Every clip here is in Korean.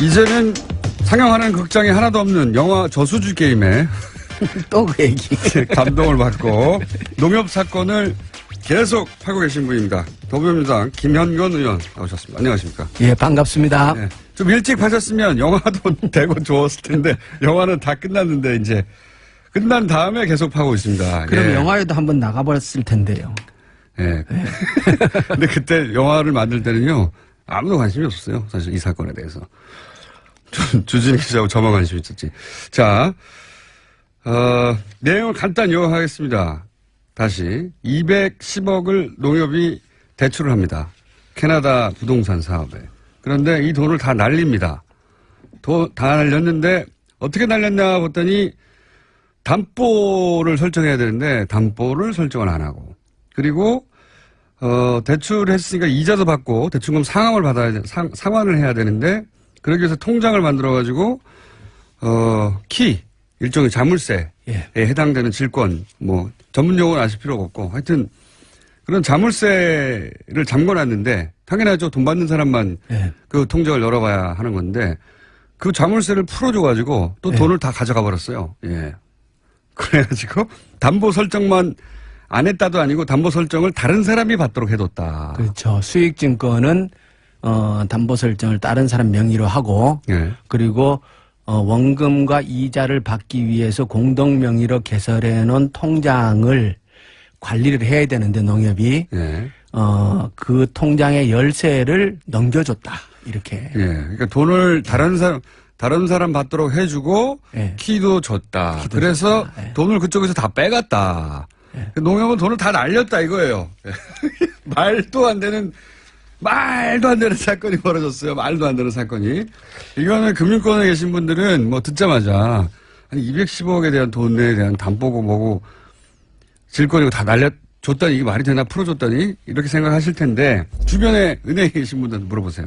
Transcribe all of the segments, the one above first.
이제는 상영하는 극장이 하나도 없는 영화 저수지 게임에 또 그 얘기. 감동을 받고 농협 사건을 계속 하고 계신 분입니다. 더불어민주당 김현건 의원 나오셨습니다. 안녕하십니까? 예, 반갑습니다. 네. 좀 일찍 하셨으면 영화도 되고 좋았을 텐데 영화는 다 끝났는데 이제 끝난 다음에 계속 하고 있습니다. 그럼 예. 영화에도 한번 나가버렸을 텐데요. 예. 근데 그때 영화를 만들 때는요 아무도 관심이 없었어요. 사실 이 사건에 대해서. 주진희 기자하고 저만 관심이 있었지. 자, 내용을 간단히 요약하겠습니다. 다시 210억을 농협이 대출을 합니다. 캐나다 부동산 사업에. 그런데 이 돈을 다 날립니다. 다 날렸는데 어떻게 날렸나 봤더니 담보를 설정해야 되는데 담보를 설정을 안 하고 그리고 대출을 했으니까 이자도 받고 대출금 상환을 해야 되는데 그러기 위해서 통장을 만들어가지고 일종의 자물쇠에 해당되는 질권 뭐 전문 용어는 아실 필요가 없고 하여튼 그런 자물쇠를 잠궈놨는데 당연하죠. 돈 받는 사람만 그 통장을 열어봐야 하는 건데 그 자물쇠를 풀어줘가지고 또 돈을 다 가져가 버렸어요. 예. 그래가지고 담보 설정만 안 했다도 아니고 담보 설정을 다른 사람이 받도록 해뒀다. 그렇죠. 수익증권은 담보 설정을 다른 사람 명의로 하고 그리고 원금과 이자를 받기 위해서 공동 명의로 개설해 놓은 통장을 관리를 해야 되는데 농협이 그 통장의 열쇠를 넘겨줬다. 이렇게. 예. 그러니까 돈을 다른 사람 받도록 해주고 키도 줬다. 그래서 줬다. 돈을 그쪽에서 다 빼갔다. 농협은 돈을 다 날렸다 이거예요. 말도 안 되는 사건이 벌어졌어요. 말도 안 되는 사건이. 이거는 금융권에 계신 분들은 뭐 듣자마자 아니 210억에 대한 돈에 대한 담보고 뭐고 질권이고 다 날려줬다니 이게 말이 되나 풀어줬다니 이렇게 생각하실 텐데 주변에 은행에 계신 분들한테 물어보세요.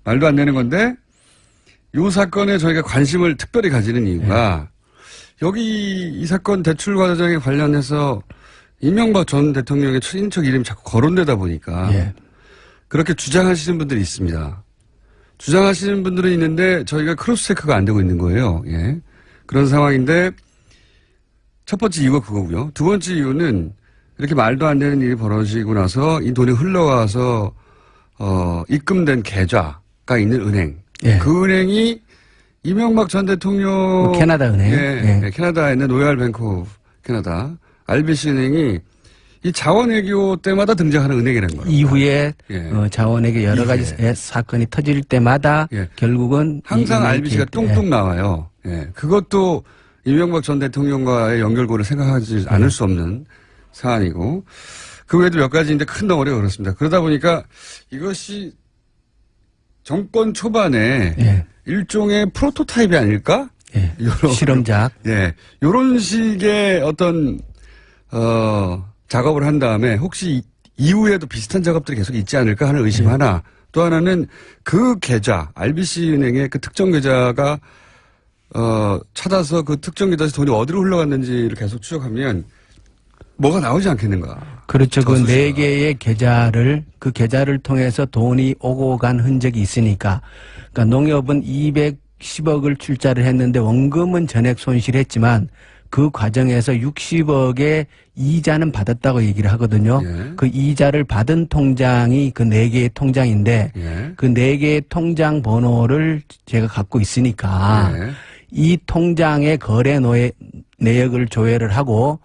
말도 안 되는 건데 이 사건에 저희가 관심을 특별히 가지는 이유가 여기 이 사건 대출 과정에 관련해서 이명박 전 대통령의 친인척 이름이 자꾸 거론되다 보니까 그렇게 주장하시는 분들이 있습니다. 주장하시는 분들은 있는데 저희가 크로스 체크가 안 되고 있는 거예요. 예. 그런 상황인데 첫 번째 이유가 그거고요. 두 번째 이유는 이렇게 말도 안 되는 일이 벌어지고 나서 이 돈이 흘러가서 입금된 계좌가 있는 은행. 그 은행이 이명박 전 대통령 캐나다 은행. 캐나다에 있는 로얄 뱅크 오브 캐나다 RBC 은행이 이 자원외교 때마다 등장하는 은행이라는 거예요. 이후에 자원외교 여러 가지 사건이 터질 때마다 결국은 항상 RBC가 뚱뚱 나와요. 그것도 이명박 전 대통령과의 연결고를 생각하지 않을 수 없는 사안이고 그 외에도 몇 가지인데 큰 덩어리가 그렇습니다. 그러다 보니까 이것이 정권 초반에 일종의 프로토타입이 아닐까? 실험작. 이런 식의 어떤 작업을 한 다음에 혹시 이후에도 비슷한 작업들이 계속 있지 않을까 하는 의심 하나. 또 하나는 그 계좌, RBC 은행의 그 특정 계좌가 찾아서 그 특정 계좌에서 돈이 어디로 흘러갔는지를 계속 추적하면 뭐가 나오지 않겠는가. 그렇죠. 그 네 개의 그 계좌를 통해서 돈이 오고 간 흔적이 있으니까. 그러니까 농협은 210억을 출자를 했는데 원금은 전액 손실했지만 그 과정에서 60억의 이자는 받았다고 얘기를 하거든요. 그 이자를 받은 통장이 그 네 개의 통장인데 그 네 개의 통장 번호를 제가 갖고 있으니까 이 통장의 거래 내역을 조회를 하고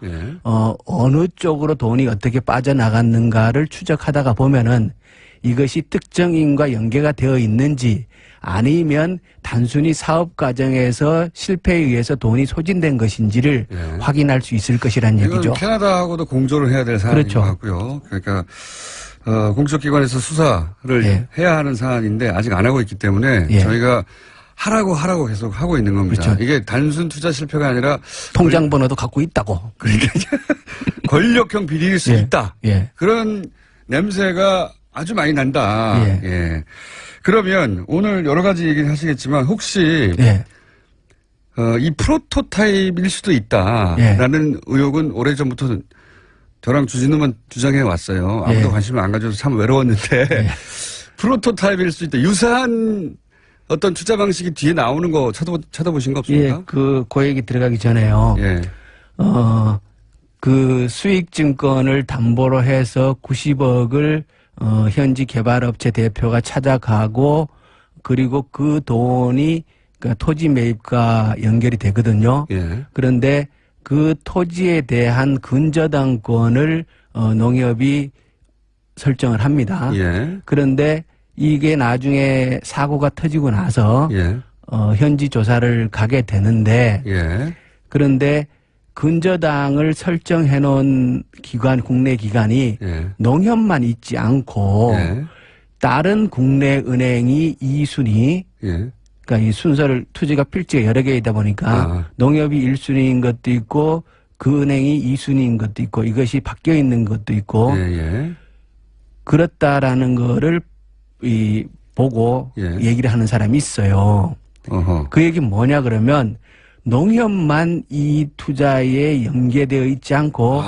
어느 쪽으로 돈이 어떻게 빠져나갔는가를 추적하다가 보면은 이것이 특정인과 연계가 되어 있는지 아니면 단순히 사업 과정에서 실패에 의해서 돈이 소진된 것인지를 확인할 수 있을 것이라는 얘기죠. 캐나다하고도 공조를 해야 될 사안인 것 같고요. 그러니까 공적기관에서 수사를 해야 하는 사안인데 아직 안 하고 있기 때문에 저희가 하라고 계속 하고 있는 겁니다. 그렇죠. 이게 단순 투자 실패가 아니라 통장 번호도 갖고 있다고. 그러니까 권력형 비리일 수 있다. 그런 냄새가 아주 많이 난다. 그러면 오늘 여러 가지 얘기를 하시겠지만 혹시 이 프로토타입일 수도 있다라는 의혹은 오래전부터 저랑 주진우만 주장해 왔어요. 아무도 관심을 안 가져서 참 외로웠는데 프로토타입일 수 있다. 유사한 어떤 투자 방식이 뒤에 나오는 거 찾아보신 거 없습니까? 예, 그 얘기 들어가기 전에요. 예. 그 수익증권을 담보로 해서 90억을 현지 개발업체 대표가 찾아가고 그리고 그 돈이 그러니까 토지 매입과 연결이 되거든요. 예. 그런데 그 토지에 대한 근저당권을 농협이 설정을 합니다. 예. 그런데 이게 나중에 사고가 터지고 나서 예. 현지 조사를 가게 되는데 예. 그런데 근저당을 설정해 놓은 기관, 국내 기관이 예. 농협만 있지 않고 예. 다른 국내 은행이 2순위, 예. 그러니까 이 순서를 투지가 필지가 여러 개이다 보니까 농협이 1순위인 것도 있고 그 은행이 2순위인 것도 있고 이것이 바뀌어 있는 것도 있고 예. 예. 그렇다라는 거를 보고 예. 얘기를 하는 사람이 있어요. 어허. 그 얘기는 뭐냐 그러면 농협만 이 투자에 연계되어 있지 않고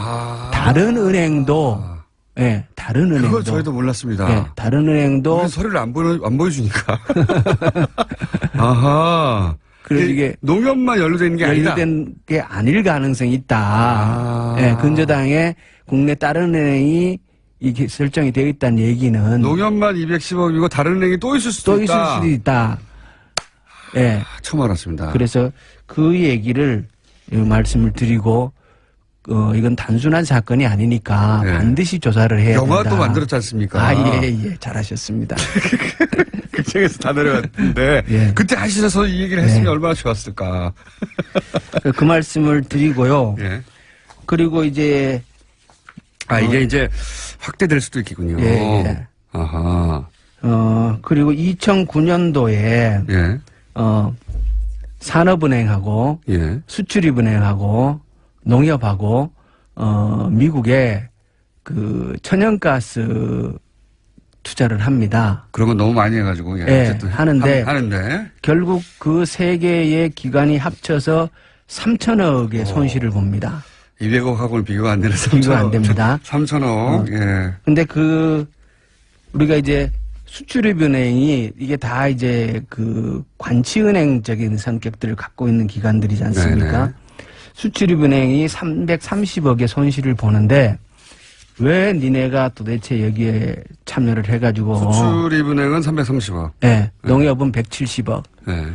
다른 은행도 예, 다른 은행도 그거 저희도 몰랐습니다. 예, 다른 은행도 우리 서류를 안 보여주니까. 아하. 그래서 이게 농협만 연루되어 있는 게 아니다. 연루된 게 아닐 가능성이 있다. 예, 근저당에 국내 다른 은행이 이게 설정이 되어 있다는 얘기는 농협만 210억이고 다른 은행이 또 있을 수도 또 있다. 있을 수도 있다. 예. 처음 알았습니다. 그래서 그 얘기를 말씀을 드리고 이건 단순한 사건이 아니니까 네. 반드시 조사를 해야 된다. 영화도 만들었지 않습니까? 아, 예, 잘하셨습니다. 극장에서 다 내려갔는데 예. 그때 하시면서 이 얘기를 했으면 네. 얼마나 좋았을까. 그 말씀을 드리고요. 예. 그리고 이제 이게 이제 확대될 수도 있겠군요. 예. 아하. 그리고 2009년도에 예. 산업은행하고 예. 수출입은행하고 농협하고 미국에 그 천연가스 투자를 합니다. 그런 건 너무 많이 해가지고. 예, 어쨌든 하는데 결국 그 세 개의 기관이 합쳐서 3천억의 손실을 봅니다. 200억하고는 비교가 안 되는 3천억. 비교가 안 됩니다. 3천억. 예. 근데 우리가 이제 수출입은행이 이게 다 이제 그 관치은행적인 성격들을 갖고 있는 기관들이지 않습니까? 네네. 수출입은행이 330억의 손실을 보는데 왜 니네가 도대체 여기에 참여를 해가지고 수출입은행은 330억. 네, 농협은 170억. 네.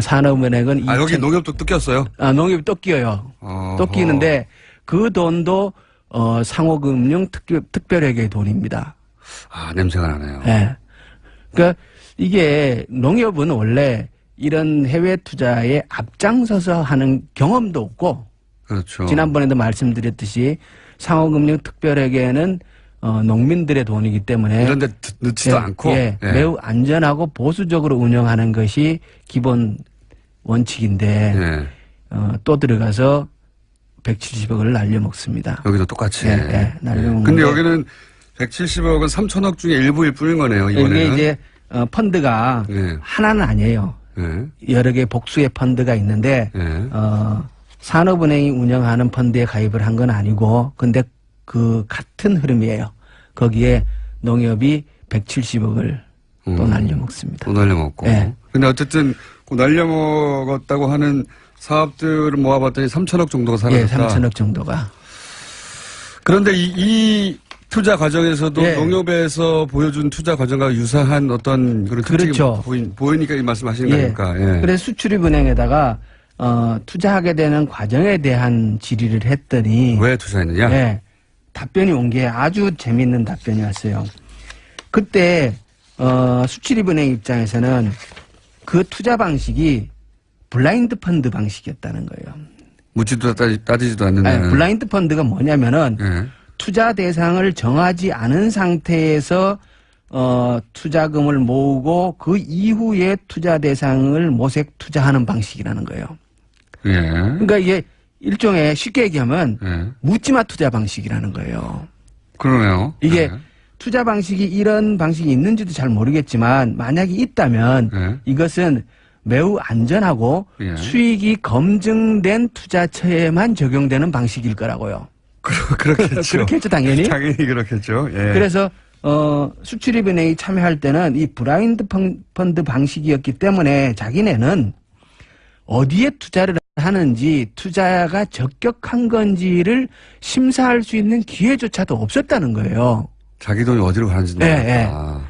산업은행은 여기 농협도 또 꼈어요? 농협이 또 끼어요. 또 끼는데 그 돈도 상호금융 특별회계의 돈입니다. 냄새가 나네요. 네. 그러니까 이게 농협은 원래 이런 해외 투자에 앞장서서 하는 경험도 없고 그렇죠. 지난번에도 말씀드렸듯이 상호금융 특별회계는 농민들의 돈이기 때문에 이런 데 넣지도 않고 매우 안전하고 보수적으로 운영하는 것이 기본 원칙인데 또 들어가서 170억을 날려먹습니다. 여기도 똑같이. 날려먹는데 근데 여기는 170억은 3천억 중에 일부일 뿐인 거네요. 이번에는. 이게 이제 펀드가 하나는 아니에요. 여러 개 복수의 펀드가 있는데 산업은행이 운영하는 펀드에 가입을 한 건 아니고 근데 그 같은 흐름이에요. 거기에 농협이 170억을 또 날려먹습니다. 또 날려먹고. 근데 어쨌든 그 날려먹었다고 하는 사업들을 모아봤더니 3천억 정도가 사라졌다. 3천억 정도가. 그런데 이 투자 과정에서도 농협에서 보여준 투자 과정과 유사한 어떤 그런 특징이 보이니까 이 말씀하시는 거니까. 그래서 수출입은행에다가 투자하게 되는 과정에 대한 질의를 했더니 왜 투자했느냐? 답변이 온 게 아주 재미있는 답변이 왔어요. 그때 수출입은행 입장에서는 그 투자 방식이 블라인드 펀드 방식이었다는 거예요. 묻지도 따지지도 않는데. 블라인드 펀드가 뭐냐면은 투자 대상을 정하지 않은 상태에서 투자금을 모으고 그 이후에 투자 대상을 모색 투자하는 방식이라는 거예요. 그러니까 이게 일종의 쉽게 얘기하면 묻지마 투자 방식이라는 거예요. 그러네요. 이게 투자 방식이 이런 방식이 있는지도 잘 모르겠지만 만약에 있다면 이것은 매우 안전하고 수익이 검증된 투자처에만 적용되는 방식일 거라고요. 그렇겠죠. 그렇겠죠, 당연히. 당연히 그렇겠죠. 그래서 수출입은행이 참여할 때는 이 브라인드 펀드 방식이었기 때문에 자기네는 어디에 투자를 하는지 투자가 적격한 건지를 심사할 수 있는 기회조차도 없었다는 거예요. 자기 돈이 어디로 가는지 예, 몰랐다.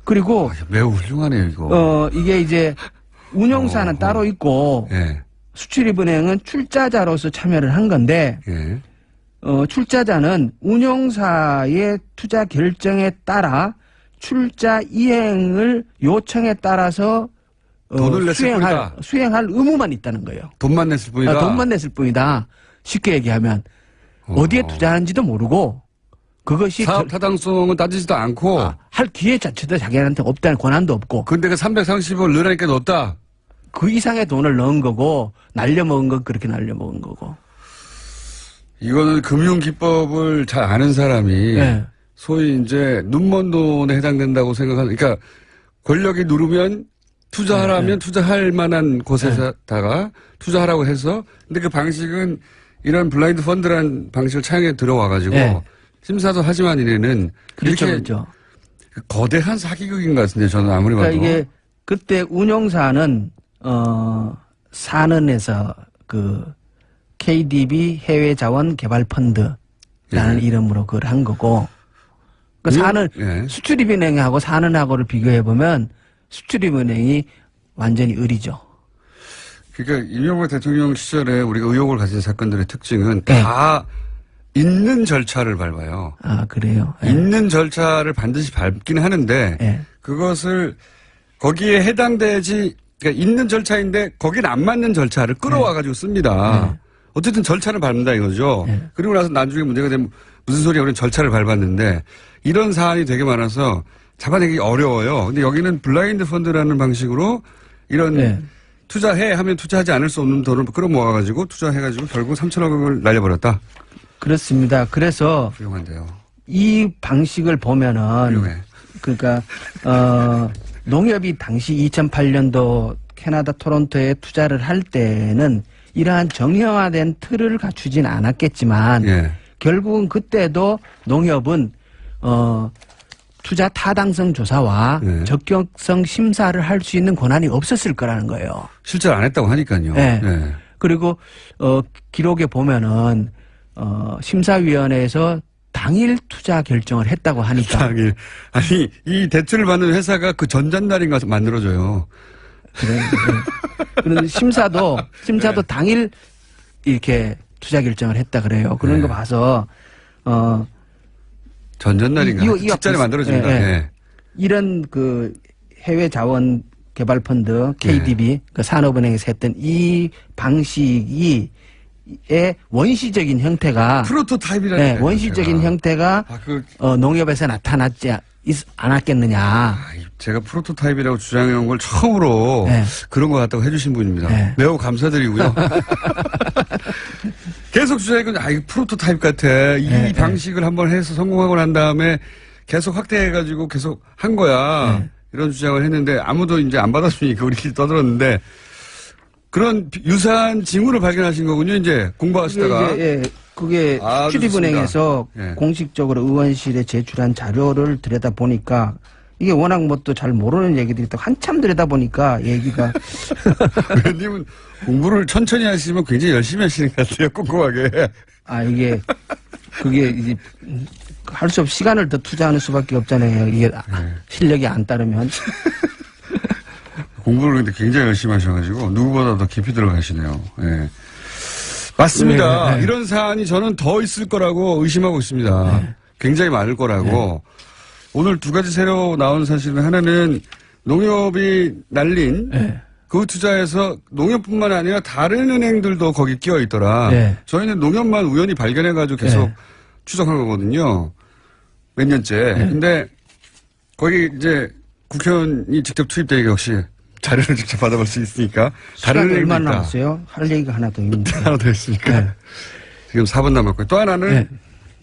그리고 매우 훌륭하네요, 이거. 이게 이제 운용사는 따로 있고 예. 수출입은행은 출자자로서 참여를 한 건데 예. 출자자는 운용사의 투자 결정에 따라 출자 이행을 요청에 따라서 돈을 냈을 뿐이다. 수행할 의무만 있다는 거예요. 돈만 냈을 뿐이다. 돈만 냈을 뿐이다. 쉽게 얘기하면 어디에 투자하는지도 모르고 그것이 사업 타당성은 따지지도 않고 할 기회 자체도 자기한테 없다는 권한도 없고 근데 그 330을 넣으니까 넣었다. 그 이상의 돈을 넣은 거고 날려먹은 건 그렇게 날려먹은 거고. 이거는 금융기법을 잘 아는 사람이 네. 소위 이제 눈먼 돈에 해당된다고 생각하는 그러니까 권력이 누르면 투자하라면 투자할 만한 곳에다가 투자하라고 해서 근데 그 방식은 이런 블라인드 펀드라는 방식을 차용해 들어와가지고 심사도 하지만 이래는 그렇죠, 이렇게 그렇죠. 거대한 사기극인 것 같은데 저는 아무리 봐도 그러니까 이게 그때 운용사는 산은에서 그 KDB 해외 자원 개발 펀드라는 이름으로 그걸 한 거고 그 산은 수출입은행하고 산은하고를 비교해 보면 수출입은행이 완전히 을이죠. 그러니까 이명박 대통령 시절에 우리가 의혹을 가진 사건들의 특징은 다 있는 절차를 밟아요. 아, 그래요? 있는 절차를 반드시 밟긴 하는데 그것을 거기에 해당되지 그러니까 있는 절차인데 거기는 안 맞는 절차를 끌어와가지고 씁니다. 어쨌든 절차를 밟는다 이거죠. 그리고 나서 나중에 문제가 되면 무슨 소리야 우리는 절차를 밟았는데 이런 사안이 되게 많아서 잡아내기 어려워요. 근데 여기는 블라인드 펀드라는 방식으로 이런 투자해 하면 투자하지 않을 수 없는 돈을 끌어모아가지고 투자해가지고 결국 3천억을 날려버렸다. 그렇습니다. 그래서 훌륭한데요. 이 방식을 보면은 훌륭해. 그러니까 농협이 당시 2008년도 캐나다 토론토에 투자를 할 때는 이러한 정형화된 틀을 갖추진 않았겠지만 결국은 그때도 농협은 투자 타당성 조사와 적격성 심사를 할 수 있는 권한이 없었을 거라는 거예요. 실제로 안 했다고 하니까요. 그리고 기록에 보면은 심사위원회에서 당일 투자 결정을 했다고 하니까. 당일. 아니 이 대출을 받는 회사가 그 전전날인 가서 만들어줘요. 그런데 심사도 당일 이렇게 투자 결정을 했다 그래요. 그런 거 봐서 전전날인가 직전에 만들어진다. 이런 그 해외 자원 개발 펀드 KDB 그 산업은행에서 했던 이 방식이 의 원시적인 형태가 프로토타입이라는 원시적인 형태가 농협에서 나타났지 않았겠느냐. 제가 프로토타입이라고 주장해온 걸 처음으로 그런 것 같다고 해주신 분입니다. 매우 감사드리고요. 계속 주장해온 이거 프로토타입 같아. 이 방식을 한번 해서 성공하고 난 다음에 계속 확대해가지고 계속 한 거야. 이런 주장을 했는데 아무도 이제 안 받아주니까 우리끼리 떠들었는데 그런 유사한 징후를 발견하신 거군요. 이제 공부하시다가. 그게 수출입은행에서 공식적으로 의원실에 제출한 자료를 들여다보니까 이게 워낙 뭐 또 잘 모르는 얘기들이 또 한참 들여다보니까 얘기가. 의원님은 공부를 천천히 하시면 굉장히 열심히 하시는 것 같아요. 꼼꼼하게. 그게 이제 할 수 없이 시간을 더 투자하는 수밖에 없잖아요. 이게 실력이 안 따르면. 공부를 근데 굉장히 열심히 하셔가지고 누구보다 더 깊이 들어가시네요. 맞습니다. 이런 사안이 저는 더 있을 거라고 의심하고 있습니다. 굉장히 많을 거라고. 오늘 두 가지 새로 나온 사실은 하나는 농협이 날린 그 투자에서 농협뿐만 아니라 다른 은행들도 거기 끼어 있더라. 저희는 농협만 우연히 발견해가지고 계속 추적한 거거든요. 몇 년째. 근데 거기 이제 국회의원이 직접 투입되니까 역시 자료를 직접 받아볼 수 있으니까. 다른 얼마나 남았어요? 할 얘기가 하나 더 있는데. 하나 더 있으니까. 지금 4분 남았고요. 또 하나는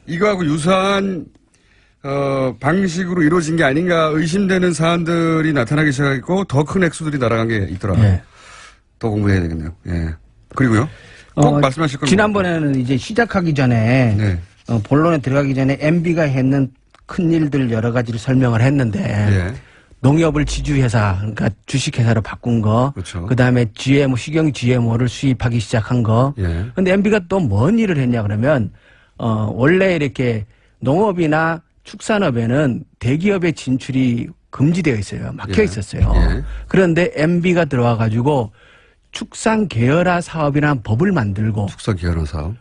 이거하고 유사한 방식으로 이루어진 게 아닌가 의심되는 사안들이 나타나기 시작했고 더 큰 액수들이 날아간 게 있더라고요. 더 공부해야 되겠네요. 그리고요. 꼭 말씀하실 겁니다. 지난번에는 이제 시작하기 전에 본론에 들어가기 전에 MB가 했는 큰 일들 여러 가지를 설명을 했는데 예. 농협을 지주회사, 그러니까 주식회사로 바꾼 거, 그렇죠. 그다음에 GMO, 식용 GMO를 수입하기 시작한 거. 예. 근데 MB가 또 뭔 일을 했냐 그러면 원래 이렇게 농업이나 축산업에는 대기업의 진출이 금지되어 있어요. 막혀 예. 있었어요. 예. 그런데 MB가 들어와 가지고 축산 계열화 사업이라는 법을 만들고 축산 계열화 사업.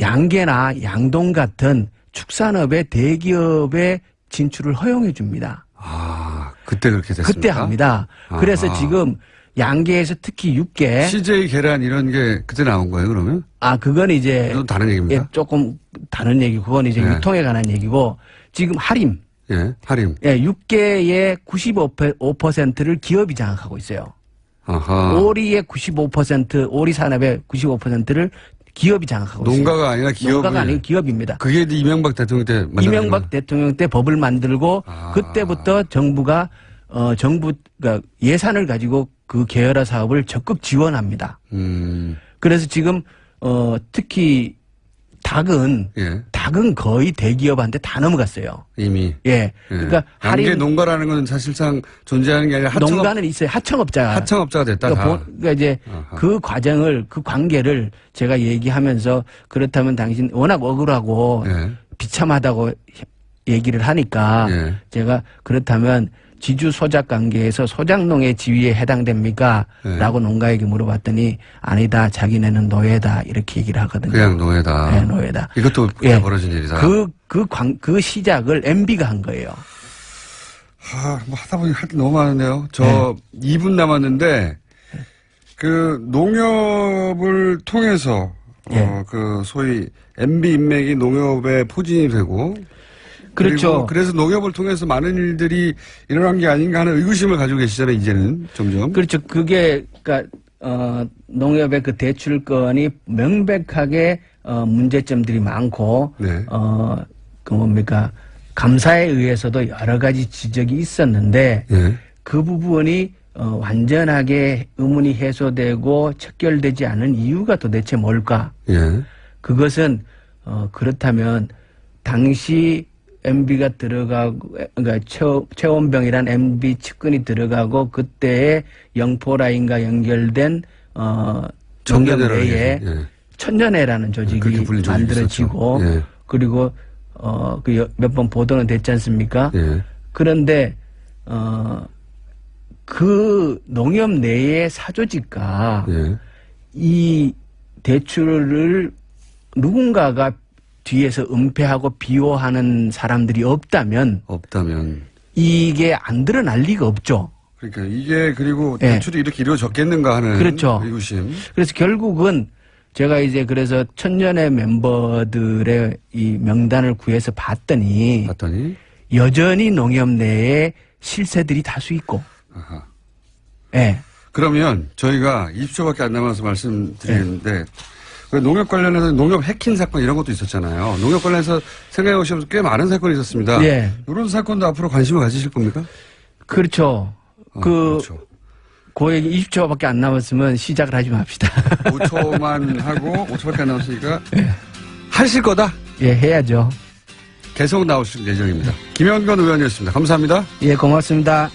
양계나 양동 같은 축산업의 대기업의 진출을 허용해 줍니다. 아, 그때 그렇게 됐습니까? 그때 합니다. 그래서 아하. 지금 양계에서 특히 육계. CJ 계란 이런 게 그때 나온 거예요, 그러면? 그건 이제. 그건 다른 얘기입니다. 예, 조금 다른 얘기고, 그건 이제 예. 유통에 관한 얘기고, 지금 할인. 예, 할인. 예, 육계의 95%를 기업이 장악하고 있어요. 아하. 오리의 95%, 오리 산업의 95%를 기업이 장악하고 있어요. 농가가 아니라 기업이. 농가가 아니고 기업입니다. 그게 이명박 대통령 때 만든 이명박 대통령 때 법을 만들고 그때부터 정부가 그러니까 예산을 가지고 그 계열화 사업을 적극 지원합니다. 그래서 지금 특히 닭은 예. 거의 대기업한테 다 넘어갔어요. 이미. 예. 그러니까 양계 농가라는 건 사실상 존재하는 게 아니라 농가는 있어요. 하청업자가 됐다. 그러니까 이제 아하. 그 과정을 그 관계를 제가 얘기하면서 그렇다면 당신 워낙 억울하고 예. 비참하다고 얘기를 하니까 예. 제가 그렇다면 지주 소작 관계에서 소작농의 지위에 해당됩니까? 예. 라고 농가에게 물어봤더니 아니다. 자기네는 노예다. 이렇게 얘기를 하거든요. 그냥 노예다. 네, 노예다. 이것도 예. 벌어진 일이다. 그 시작을 MB가 한 거예요. 뭐 하다 보니 할 게 너무 많은데요. 저 2분 남았는데 그 농협을 통해서 예. 그 소위 MB 인맥이 농협에 포진이 되고 그렇죠. 그래서 농협을 통해서 많은 일들이 일어난 게 아닌가 하는 의구심을 가지고 계시잖아요. 이제는 점점. 그렇죠. 그게 그러니까 농협의 그 대출건이 명백하게 문제점들이 많고 네. 그 뭡니까 감사에 의해서도 여러 가지 지적이 있었는데 예. 그 부분이 완전하게 의문이 해소되고 척결되지 않은 이유가 도대체 뭘까? 예. 그것은 그렇다면 당시 MB가 들어가고 그러니까 최원병이란 MB 측근이 들어가고 그때의 영포라인과 연결된 농협 내에 예. 천년회라는 그렇게 조직이 불린 적이 만들어지고 있었죠. 예. 그리고 몇 번 보도는 됐지 않습니까? 예. 그런데 그 농협 내의 사조직과 예. 이 대출을 누군가가 뒤에서 은폐하고 비호하는 사람들이 없다면 이게 안 드러날 리가 없죠. 그러니까 이게 그리고 예. 대출이 이렇게 이루어졌겠는가 하는 그렇죠. 의구심. 그래서 결국은 제가 이제 그래서 천년의 멤버들의 이 명단을 구해서 봤더니 여전히 농협 내에 실세들이 다수 있고. 아하. 예. 그러면 저희가 20초밖에 안 남아서 말씀드리는데 농협 관련해서 농협 해킹 사건 이런 것도 있었잖아요. 농협 관련해서 생각해 보시면 꽤 많은 사건이 있었습니다. 예. 이런 사건도 앞으로 관심을 가지실 겁니까? 그렇죠. 그렇죠. 그 얘기 20초밖에 안 남았으면 시작을 하지 맙시다. 5초만 하고 5초밖에 안 남았으니까 하실 거다? 예, 해야죠. 계속 나오실 예정입니다. 김현건 의원이었습니다. 감사합니다. 예, 고맙습니다.